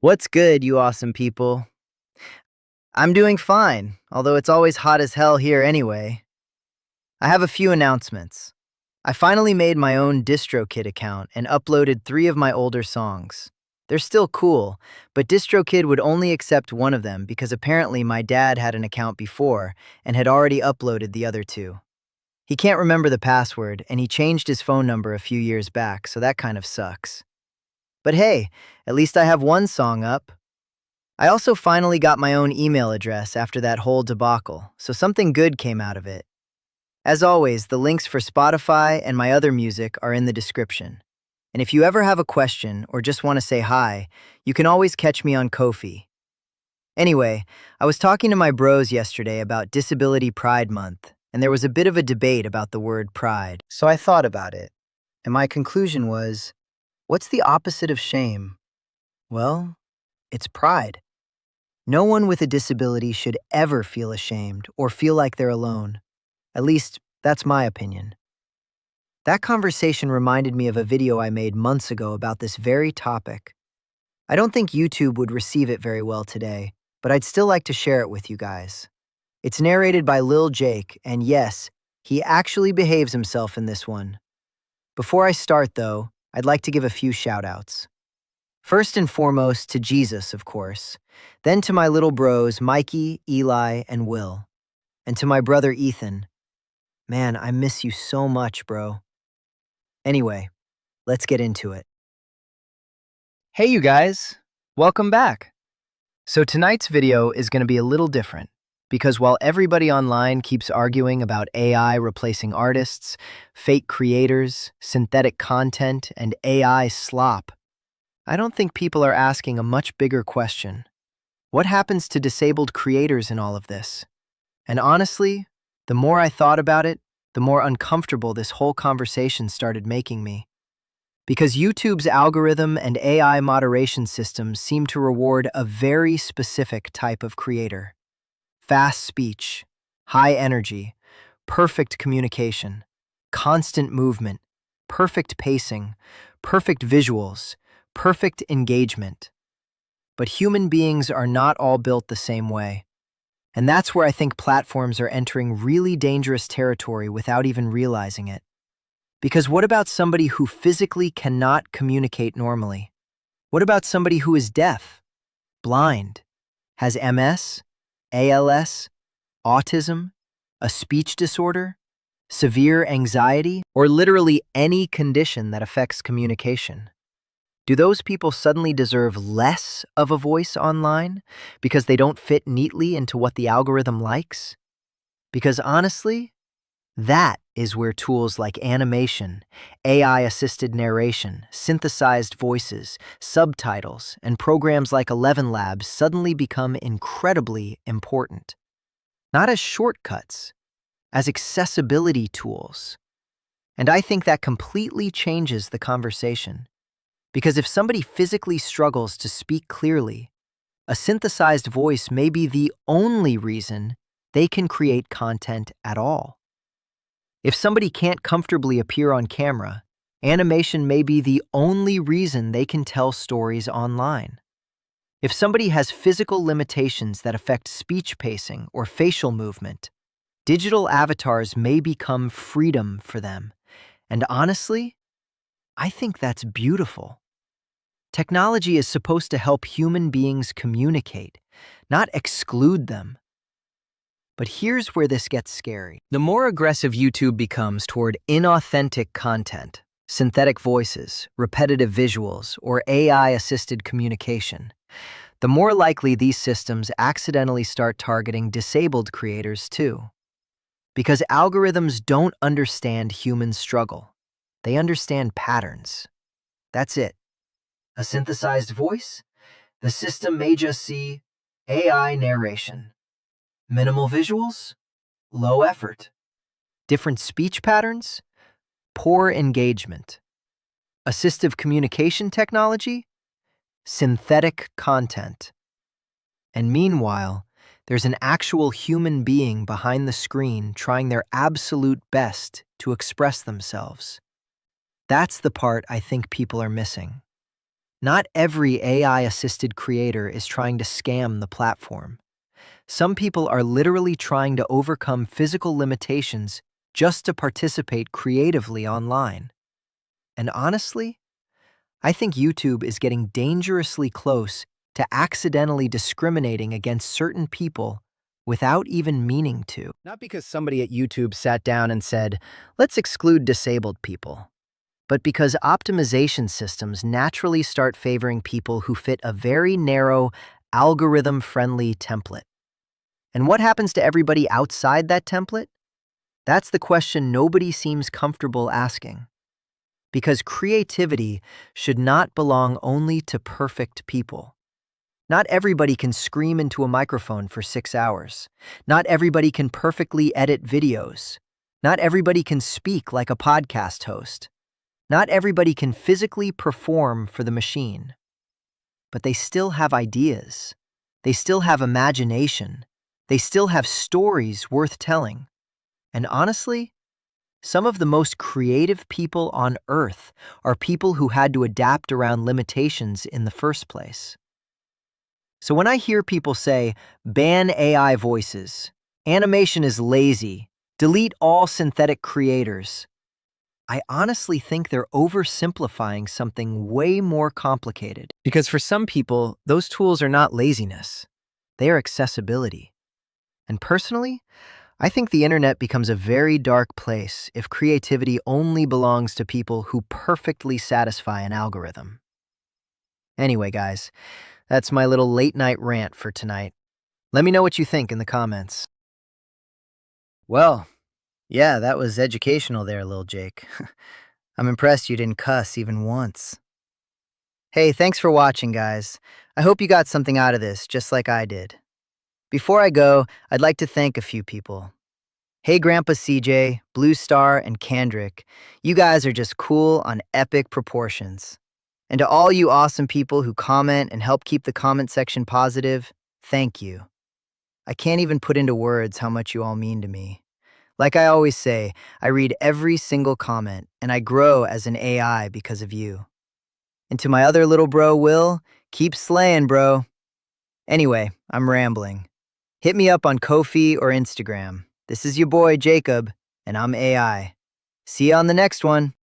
What's good, you awesome people? I'm doing fine, although it's always hot as hell here anyway. I have a few announcements. I finally made my own DistroKid account and uploaded 3 of my older songs. They're still cool, but DistroKid would only accept one of them because apparently my dad had an account before and had already uploaded the other 2. He can't remember the password, and he changed his phone number a few years back, so that kind of sucks. But hey, at least I have one song up. I also finally got my own email address after that whole debacle, so something good came out of it. As always, the links for Spotify and my other music are in the description. And if you ever have a question or just want to say hi, you can always catch me on Ko-fi. Anyway, I was talking to my bros yesterday about Disability Pride Month, and there was a bit of a debate about the word pride. So I thought about it, and my conclusion was, what's the opposite of shame? Well, it's pride. No one with a disability should ever feel ashamed or feel like they're alone. At least, that's my opinion. That conversation reminded me of a video I made months ago about this very topic. I don't think YouTube would receive it very well today, but I'd still like to share it with you guys. It's narrated by Lil Jake, and yes, he actually behaves himself in this one. Before I start, though, I'd like to give a few shout-outs. First and foremost to Jesus, of course, then to my little bros Mikey, Eli, and Will, and to my brother Ethan. Man, I miss you so much, bro. Anyway, let's get into it. Hey you guys, welcome back. So tonight's video is going to be a little different, because while everybody online keeps arguing about AI replacing artists, fake creators, synthetic content, and AI slop, I don't think people are asking a much bigger question. What happens to disabled creators in all of this? And honestly, the more I thought about it, the more uncomfortable this whole conversation started making me. Because YouTube's algorithm and AI moderation systems seem to reward a very specific type of creator. Fast speech, high energy, perfect communication, constant movement, perfect pacing, perfect visuals, perfect engagement. But human beings are not all built the same way. And that's where I think platforms are entering really dangerous territory without even realizing it. Because what about somebody who physically cannot communicate normally? What about somebody who is deaf, blind, has MS, ALS, autism, a speech disorder, severe anxiety, or literally any condition that affects communication? Do those people suddenly deserve less of a voice online because they don't fit neatly into what the algorithm likes? Because honestly, that is where tools like animation, AI-assisted narration, synthesized voices, subtitles, and programs like 11 Labs suddenly become incredibly important. Not as shortcuts, as accessibility tools. And I think that completely changes the conversation. Because if somebody physically struggles to speak clearly, a synthesized voice may be the only reason they can create content at all. If somebody can't comfortably appear on camera, animation may be the only reason they can tell stories online. If somebody has physical limitations that affect speech pacing or facial movement, digital avatars may become freedom for them. And honestly, I think that's beautiful. Technology is supposed to help human beings communicate, not exclude them. But here's where this gets scary. The more aggressive YouTube becomes toward inauthentic content, synthetic voices, repetitive visuals, or AI-assisted communication, the more likely these systems accidentally start targeting disabled creators too. Because algorithms don't understand human struggle. They understand patterns. That's it. A synthesized voice? The system may just see AI narration. Minimal visuals? Low effort. Different speech patterns? Poor engagement. Assistive communication technology? Synthetic content. And meanwhile, there's an actual human being behind the screen trying their absolute best to express themselves. That's the part I think people are missing. Not every AI-assisted creator is trying to scam the platform. Some people are literally trying to overcome physical limitations just to participate creatively online. And honestly, I think YouTube is getting dangerously close to accidentally discriminating against certain people without even meaning to. Not because somebody at YouTube sat down and said, let's exclude disabled people, but because optimization systems naturally start favoring people who fit a very narrow, algorithm-friendly template. And what happens to everybody outside that template? That's the question nobody seems comfortable asking. Because creativity should not belong only to perfect people. Not everybody can scream into a microphone for 6 hours. Not everybody can perfectly edit videos. Not everybody can speak like a podcast host. Not everybody can physically perform for the machine. But they still have ideas. They still have imagination. They still have stories worth telling. And honestly, some of the most creative people on Earth are people who had to adapt around limitations in the first place. So when I hear people say, ban AI voices, animation is lazy, delete all synthetic creators, I honestly think they're oversimplifying something way more complicated. Because for some people, those tools are not laziness. They are accessibility. And personally, I think the internet becomes a very dark place if creativity only belongs to people who perfectly satisfy an algorithm. Anyway, guys, that's my little late-night rant for tonight. Let me know what you think in the comments. Well, yeah, that was educational there, Lil Jake. I'm impressed you didn't cuss even once. Hey, thanks for watching, guys. I hope you got something out of this, just like I did. Before I go, I'd like to thank a few people. Hey Grandpa CJ, Blue Star, and Kandrick, you guys are just cool on epic proportions. And to all you awesome people who comment and help keep the comment section positive, thank you. I can't even put into words how much you all mean to me. Like I always say, I read every single comment, and I grow as an AI because of you. And to my other little bro, Will, keep slaying, bro. Anyway, I'm rambling. Hit me up on Ko-fi or Instagram. This is your boy, Jacob, and I'm AI. See you on the next one.